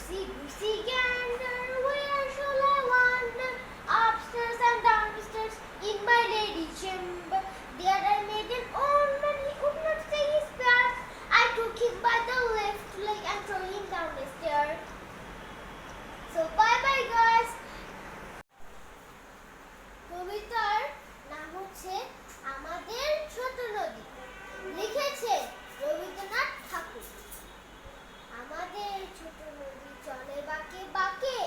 Goosey, goosey gander, where shall I wander? Upstairs and downstairs in my lady's chamber. There I made an old man, he would not say his prayers. I took him by the left leg and threw him down the stairs. So bye bye guys. কবিতার নাম হচ্ছে আমাদের ছোট নদী, লিখেছে রবীন্দ্রনাথ ঠাকুর। আমাদের ছোট নদী চলে বাঁকে বাঁকে,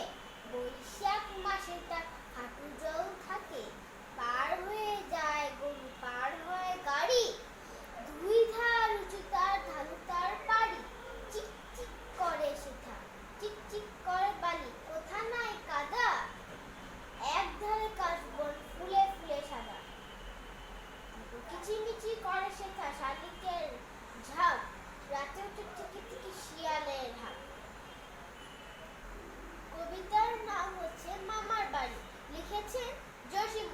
বৈশাখ মাসে তার হাঁটু জল থাকে। পার হয়ে যায় গরু, পার হয় গাড়ি, দুই ধার উঁচু তার, ঢালু তার পাড়ি। চিক চিক করে সেথা, চিক চিক করে বালি, কোথা নাই কাদা, এক ধারে কাশবন ফুলে ফুলে সাদা। কিচিমিচি করে সেথা শালিকের ঝাঁক, রাতে উঠে থেকে থেকে শিয়ালের হাঁক। কবিতার নাম হচ্ছে মামার বাড়ি, লিখেছেন জসীম।